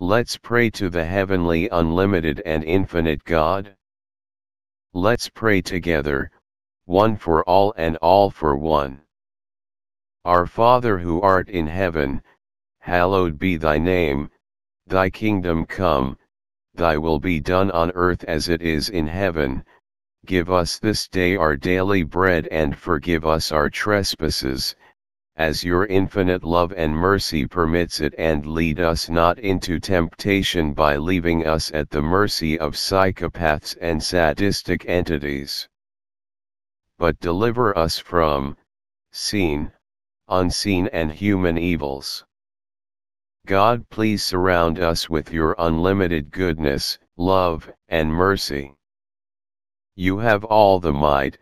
Let's pray to the heavenly, unlimited and infinite God. Let's pray together, one for all and all for one. Our Father who art in heaven, hallowed be thy name, thy kingdom come, thy will be done on earth as it is in heaven. Give us this day our daily bread, and forgive us our trespasses, as your infinite love and mercy permits it, and lead us not into temptation by leaving us at the mercy of psychopaths and sadistic entities. But deliver us from seen, unseen and human evils. God, please surround us with your unlimited goodness, love, and mercy. You have all the might,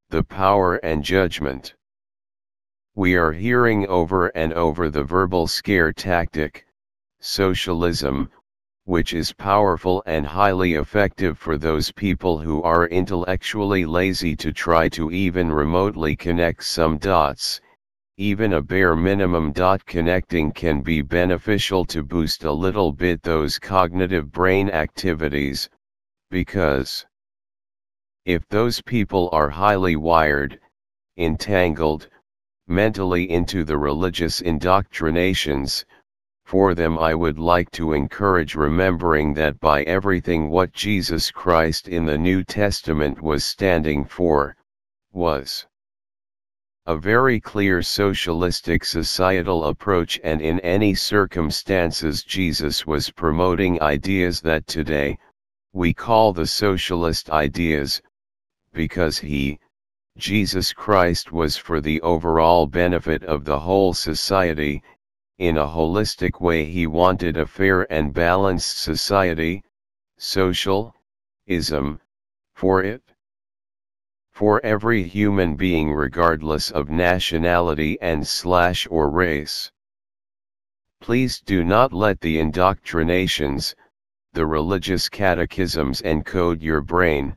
the power and judgment. We are hearing over and over the verbal scare tactic, socialism, which is powerful and highly effective for those people who are intellectually lazy to try to even remotely connect some dots. Even a bare minimum dot connecting can be beneficial to boost a little bit those cognitive brain activities, because if those people are highly wired, entangled, mentally into the religious indoctrinations, for them I would like to encourage remembering that by everything what Jesus Christ in the New Testament was standing for, was a very clear socialistic societal approach, and in any circumstances Jesus was promoting ideas that today, we call the socialist ideas, because he, Jesus Christ, was for the overall benefit of the whole society. In a holistic way he wanted a fair and balanced society, socialism, for it. For every human being regardless of nationality and or race. Please do not let the indoctrinations, the religious catechisms encode your brain,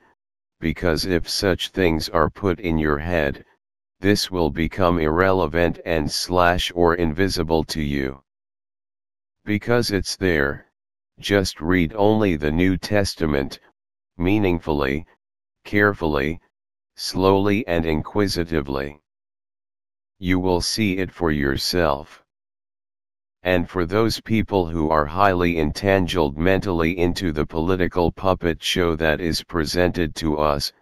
because if such things are put in your head, this will become irrelevant and or invisible to you. Because it's there, just read only the New Testament, meaningfully, carefully, slowly and inquisitively. You will see it for yourself. And for those people who are highly entangled mentally into the political puppet show that is presented to us,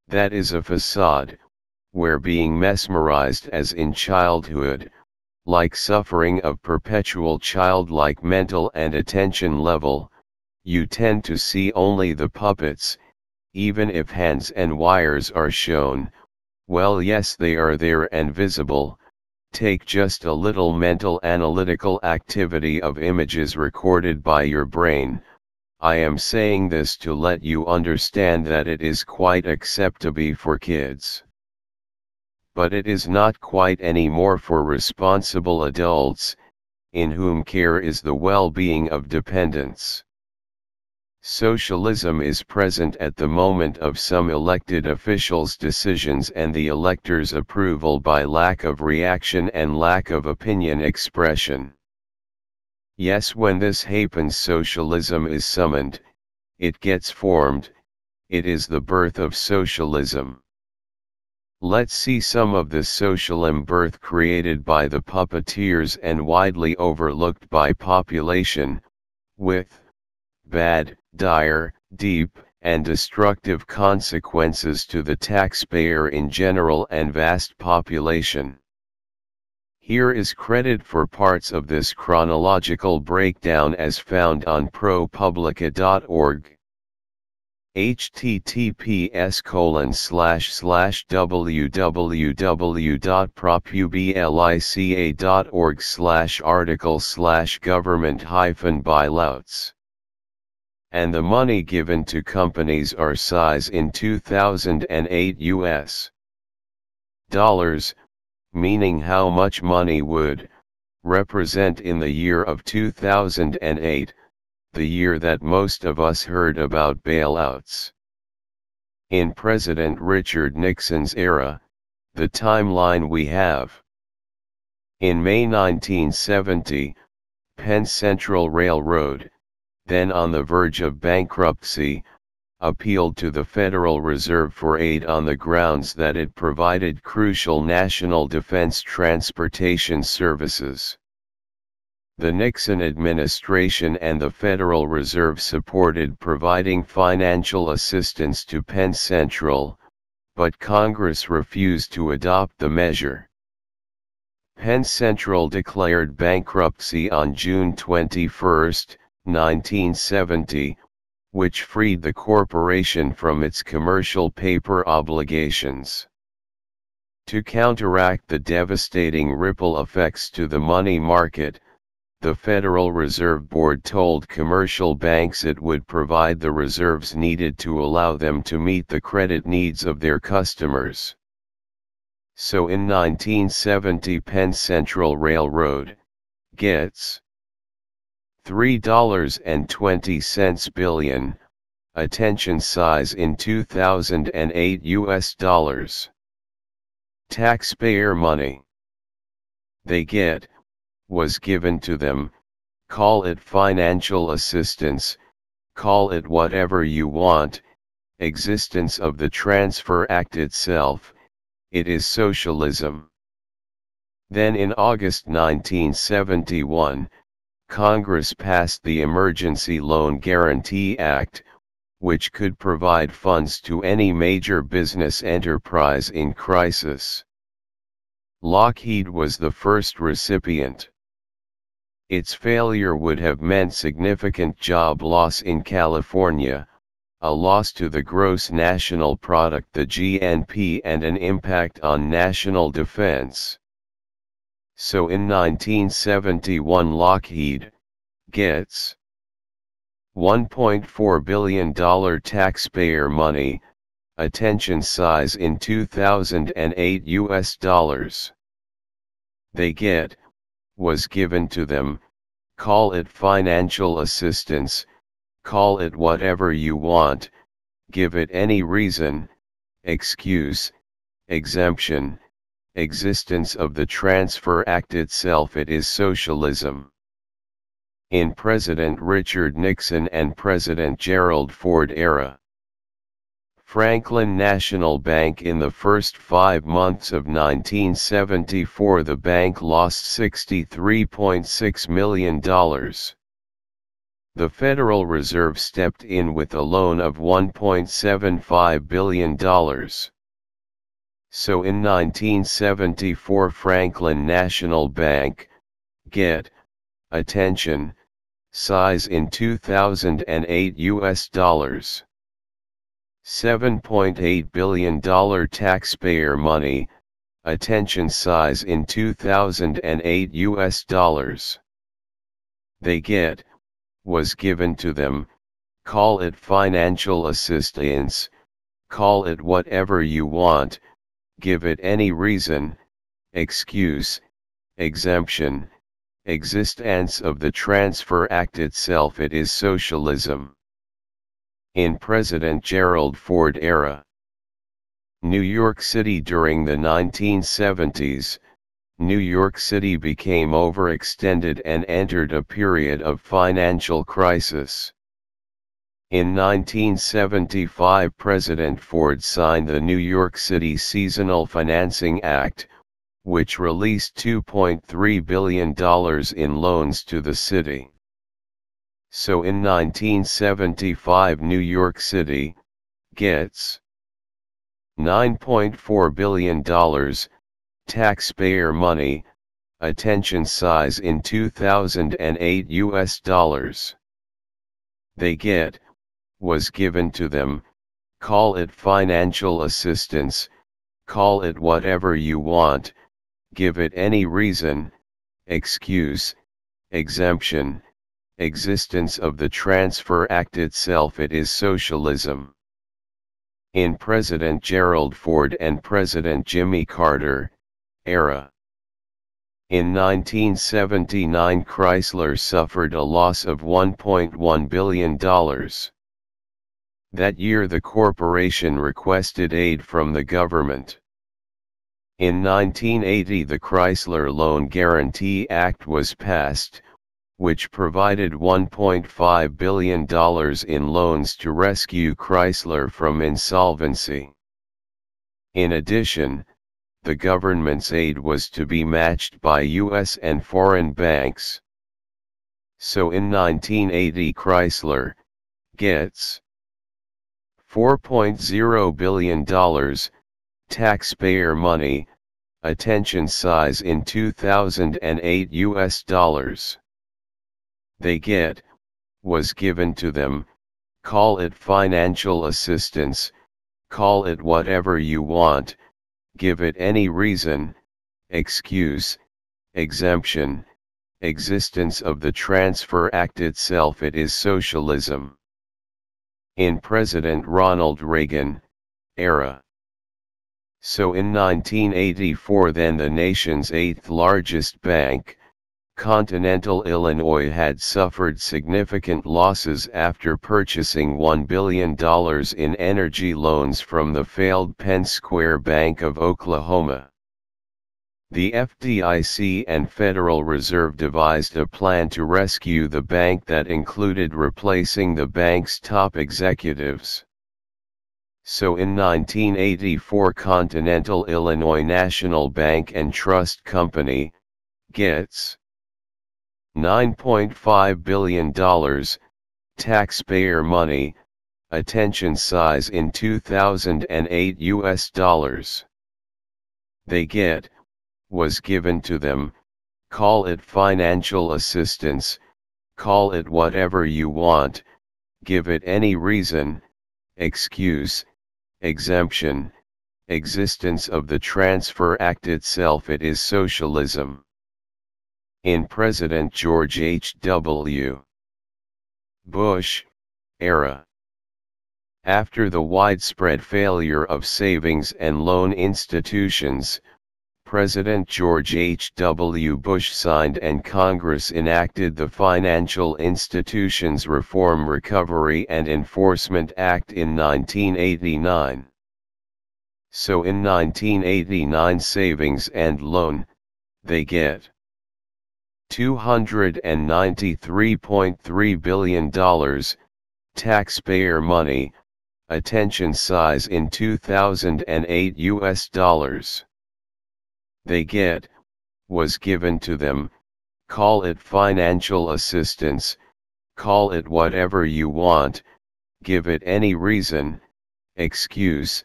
that is a facade, where being mesmerized as in childhood, like suffering of perpetual childlike mental and attention level, you tend to see only the puppets. Even if hands and wires are shown, well, yes, they are there and visible. Take just a little mental analytical activity of images recorded by your brain. I am saying this to let you understand that it is quite acceptable for kids. But it is not quite any more for responsible adults, in whom care is the well-being of dependents. Socialism is present at the moment of some elected officials' decisions and the electors' approval by lack of reaction and lack of opinion expression. Yes, when this happens, socialism is summoned, it gets formed, it is the birth of socialism. Let's see some of the socialism birth created by the puppeteers and widely overlooked by population, with bad, dire, deep, and destructive consequences to the taxpayer in general and vast population. Here is credit for parts of this chronological breakdown as found on ProPublica.org. https://www.propublica.org/article/government-bailouts. And the money given to companies are size in 2008 US dollars, meaning how much money would represent in the year of 2008, the year that most of us heard about bailouts. In President Richard Nixon's era, the timeline we have. In May 1970, Penn Central Railroad, then on the verge of bankruptcy, appealed to the Federal Reserve for aid on the grounds that it provided crucial national defense transportation services. The Nixon administration and the Federal Reserve supported providing financial assistance to Penn Central, but Congress refused to adopt the measure. Penn Central declared bankruptcy on June 21, 1970, which freed the corporation from its commercial paper obligations. To counteract the devastating ripple effects to the money market, the Federal Reserve Board told commercial banks it would provide the reserves needed to allow them to meet the credit needs of their customers. So in 1970 Penn Central Railroad gets $3.20 billion, attention size in 2008 US dollars. Taxpayer money they get, was given to them, call it financial assistance, call it whatever you want, existence of the Transfer Act itself, it is socialism. Then in August 1971, Congress passed the Emergency Loan Guarantee Act, which could provide funds to any major business enterprise in crisis. Lockheed was the first recipient. Its failure would have meant significant job loss in California, a loss to the gross national product, the GNP, and an impact on national defense. So in 1971 Lockheed gets $1.4 billion taxpayer money, attention size in 2008 US dollars. They get, was given to them, call it financial assistance, call it whatever you want, give it any reason, excuse, exemption, existence of the Transfer Act itself, it is socialism. In President Richard Nixon and President Gerald Ford era. Franklin National Bank in the first 5 months of 1974 the bank lost $63.6 million. The Federal Reserve stepped in with a loan of $1.75 billion. So in 1974 Franklin National Bank, get, attention, size in 2008 US dollars. $7.8 billion taxpayer money, attention size in 2008 US dollars. They get, was given to them, call it financial assistance, call it whatever you want, give it any reason, excuse, exemption, existence of the Transfer Act itself, it is socialism. In President Gerald Ford era. New York City during the 1970s, New York City became overextended and entered a period of financial crisis. In 1975 President Ford signed the New York City Seasonal Financing Act, which released $2.3 billion in loans to the city. So in 1975 New York City gets $9.4 billion taxpayer money, attention size in 2008 US dollars. They get, was given to them, call it financial assistance, call it whatever you want, give it any reason, excuse, exemption, existence of the Transfer Act itself, it is socialism. In President Gerald Ford and President Jimmy Carter era. In 1979 Chrysler suffered a loss of $1.1 billion. That year the corporation requested aid from the government. In 1980 the Chrysler Loan Guarantee Act was passed, which provided $1.5 billion in loans to rescue Chrysler from insolvency. In addition, the government's aid was to be matched by U.S. and foreign banks. So in 1980 Chrysler gets $4.0 billion, taxpayer money, attention size in 2008 US dollars. They get, was given to them, call it financial assistance, call it whatever you want, give it any reason, excuse, exemption, existence of the Transfer Act itself. It is socialism. In President Ronald Reagan era. So in 1984, then the nation's eighth largest bank, Continental Illinois, had suffered significant losses after purchasing $1 billion in energy loans from the failed Penn Square Bank of Oklahoma. The FDIC and Federal Reserve devised a plan to rescue the bank that included replacing the bank's top executives. So in 1984, Continental Illinois National Bank and Trust Company gets $9.5 billion, taxpayer money, attention size in 2008 US dollars. They get, was given to them, call it financial assistance, call it whatever you want, give it any reason, excuse, exemption, existence of the Transfer Act itself. It is socialism. In President George H.W. Bush era. After the widespread failure of savings and loan institutions, President George H.W. Bush signed and Congress enacted the Financial Institutions Reform, Recovery and Enforcement Act in 1989. So in 1989, savings and loan, they get $293.3 billion, taxpayer money, attention size in 2008 US dollars. They get, was given to them, call it financial assistance, call it whatever you want, give it any reason, excuse,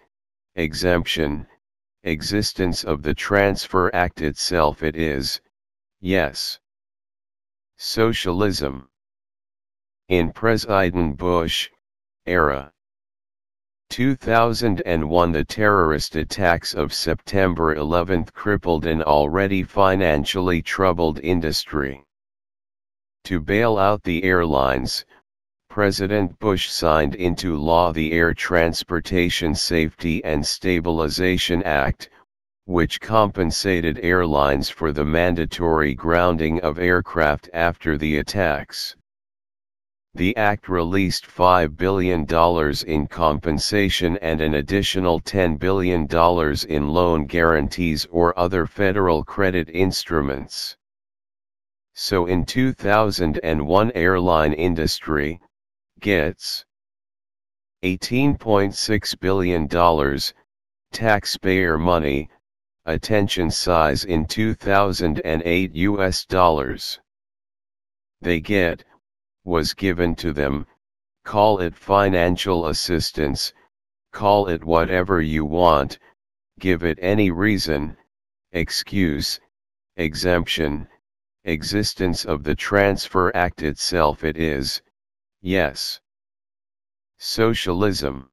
exemption, existence of the Transfer Act itself. It is, yes, socialism. In President Bush era. 2001, the terrorist attacks of September 11 crippled an already financially troubled industry. To bail out the airlines, President Bush signed into law the Air Transportation Safety and Stabilization Act, which compensated airlines for the mandatory grounding of aircraft after the attacks. The act released $5 billion in compensation and an additional $10 billion in loan guarantees or other federal credit instruments. So in 2001, airline industry gets $18.6 billion, taxpayer money, attention size in 2008 US dollars. They get, was given to them, call it financial assistance, call it whatever you want, give it any reason, excuse, exemption, existence of the Transfer Act itself. It is, yes, socialism.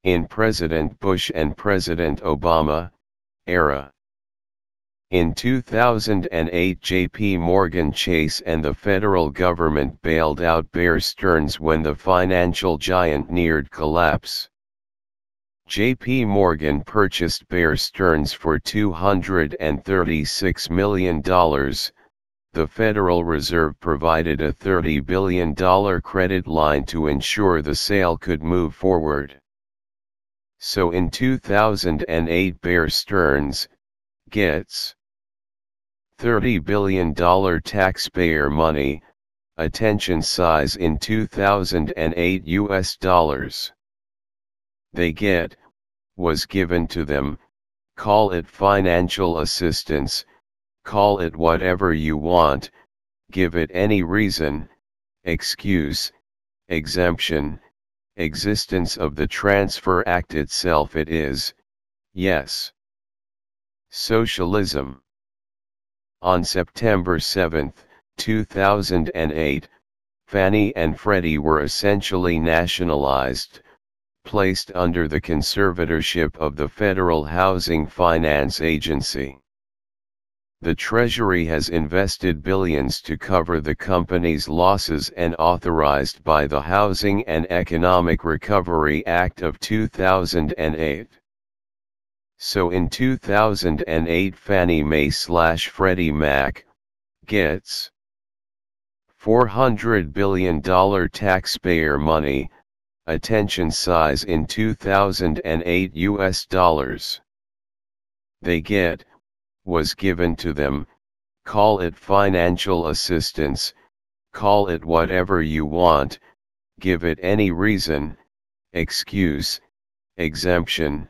In President Bush and President Obama era. In 2008, J.P. Morgan Chase and the federal government bailed out Bear Stearns when the financial giant neared collapse. J.P. Morgan purchased Bear Stearns for $236 million. The Federal Reserve provided a $30 billion credit line to ensure the sale could move forward. So in 2008, Bear Stearns gets $30 billion taxpayer money, attention size in 2008 US dollars. They get, was given to them, call it financial assistance, call it whatever you want, give it any reason, excuse, exemption, existence of the Transfer Act itself it is, yes. Socialism. On September 7, 2008, Fannie and Freddie were essentially nationalized, placed under the conservatorship of the Federal Housing Finance Agency. The Treasury has invested billions to cover the company's losses and authorized by the Housing and Economic Recovery Act of 2008. So in 2008 Fannie Mae/Freddie Mac gets $400 billion taxpayer money, attention size in 2008 US dollars. They get, was given to them, call it financial assistance, call it whatever you want, give it any reason, excuse, exemption,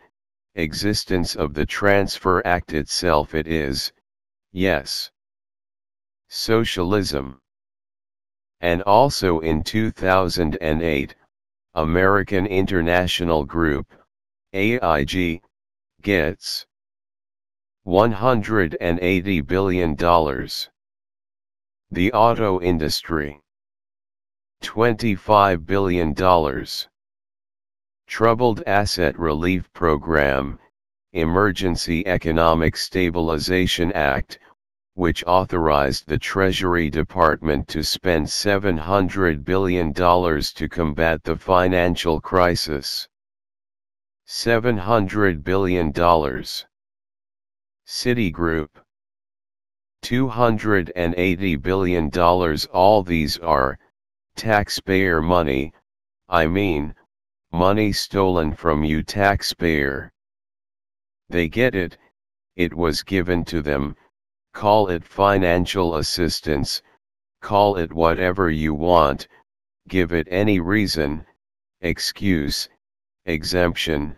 existence of the Transfer Act itself it is, yes. Socialism. And also in 2008, American International Group, A.I.G, gets $180 billion. The auto industry, $25 billion. Troubled Asset Relief Program, Emergency Economic Stabilization Act, which authorized the Treasury Department to spend $700 billion to combat the financial crisis. $700 billion. Citigroup, $280 billion. All these are taxpayer money, I mean, money stolen from you taxpayer. They get it, it was given to them, call it financial assistance, call it whatever you want, give it any reason, excuse, exemption,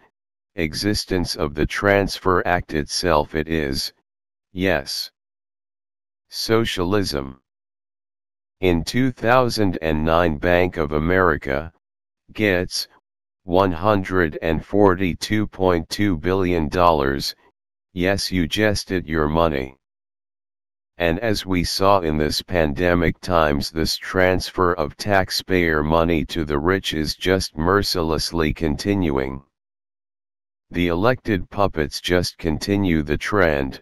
existence of the Transfer Act itself it is, yes. Socialism. In 2009 Bank of America gets $142.2 billion, yes you guessed it, your money. And as we saw in this pandemic times, this transfer of taxpayer money to the rich is just mercilessly continuing. The elected puppets just continue the trend,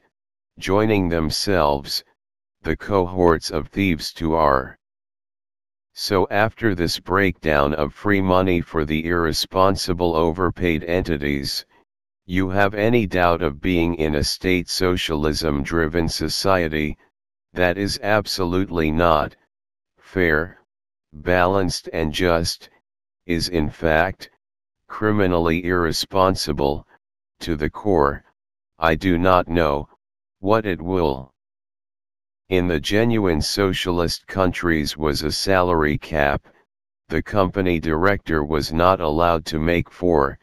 joining themselves, the cohorts of thieves to our. So after this breakdown of free money for the irresponsible overpaid entities, you have any doubt of being in a state socialism-driven society, that is absolutely not fair, balanced and just, is in fact, criminally irresponsible, to the core. I do not know what it will. In the genuine socialist countries was a salary cap, the company director was not allowed to make 4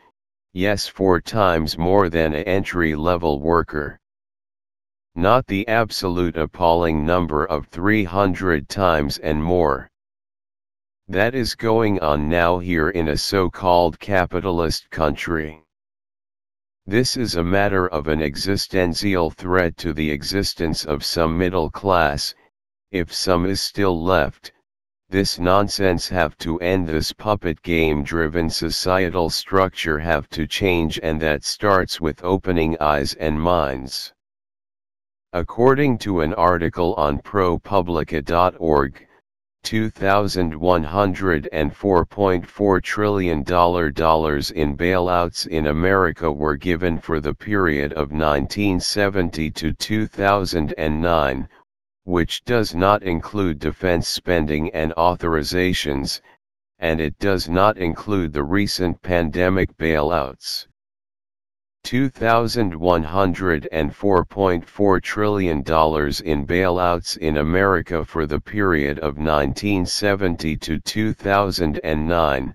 times more than an entry-level worker. Not the absolute appalling number of 300 times and more. That is going on now here in a so-called capitalist country. This is a matter of an existential threat to the existence of some middle class. If some is still left, this nonsense have to end. This puppet game-driven societal structure have to change, and that starts with opening eyes and minds. According to an article on ProPublica.org, $2,104.4 trillion in bailouts in America were given for the period of 1970 to 2009, which does not include defense spending and authorizations, and it does not include the recent pandemic bailouts. $2,104.4 trillion in bailouts in America for the period of 1970 to 2009,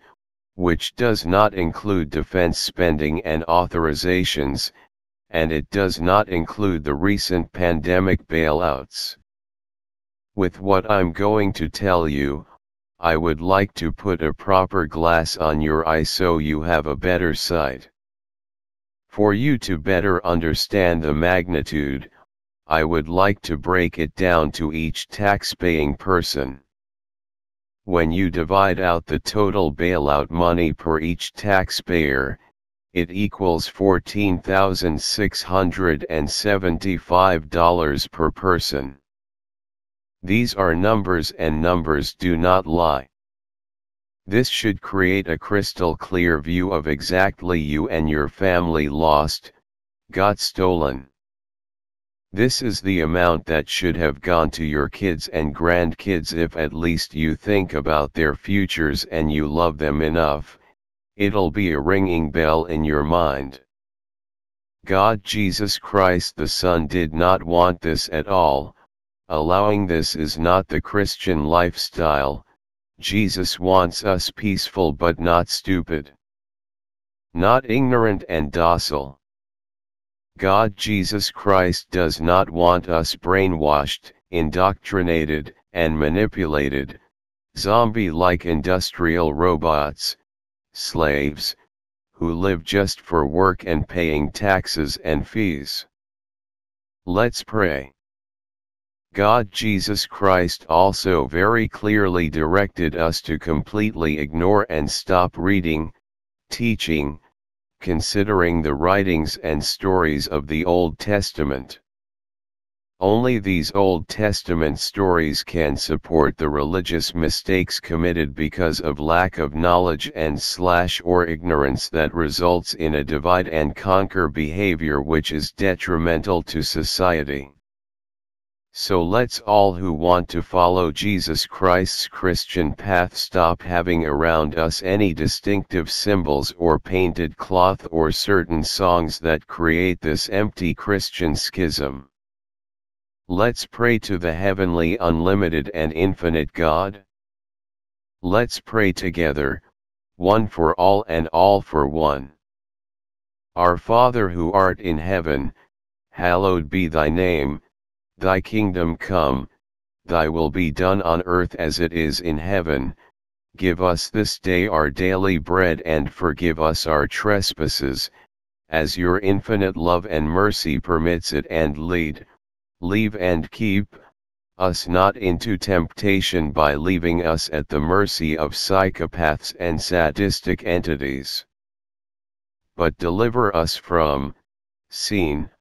which does not include defense spending and authorizations, and it does not include the recent pandemic bailouts. With what I'm going to tell you, I would like to put a proper glass on your eye so you have a better sight. For you to better understand the magnitude, I would like to break it down to each tax-paying person. When you divide out the total bailout money per each taxpayer, it equals $14,675 per person. These are numbers, and numbers do not lie. This should create a crystal clear view of exactly you and your family lost, got stolen. This is the amount that should have gone to your kids and grandkids. If at least you think about their futures and you love them enough, it'll be a ringing bell in your mind. God Jesus Christ the Son did not want this at all. Allowing this is not the Christian lifestyle. Jesus wants us peaceful but not stupid, not ignorant and docile. God Jesus Christ does not want us brainwashed, indoctrinated, and manipulated, zombie-like industrial robots, slaves, who live just for work and paying taxes and fees. Let's pray. God Jesus Christ also very clearly directed us to completely ignore and stop reading, teaching, considering the writings and stories of the Old Testament. Only these Old Testament stories can support the religious mistakes committed because of lack of knowledge and/or ignorance that results in a divide and conquer behavior which is detrimental to society. So let's all who want to follow Jesus Christ's Christian path stop having around us any distinctive symbols or painted cloth or certain songs that create this empty Christian schism. Let's pray to the heavenly, unlimited and infinite God. Let's pray together, one for all and all for one. Our Father who art in heaven, hallowed be thy name. Thy kingdom come, thy will be done on earth as it is in heaven. Give us this day our daily bread, and forgive us our trespasses, as your infinite love and mercy permits it, and leave and keep us not into temptation by leaving us at the mercy of psychopaths and sadistic entities. But deliver us from seen,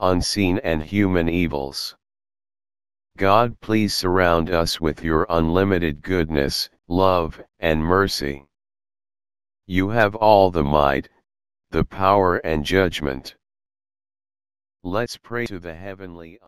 unseen and human evils. God, please surround us with your unlimited goodness, love, and mercy. You have all the might, the power and judgment. Let's pray to the heavenly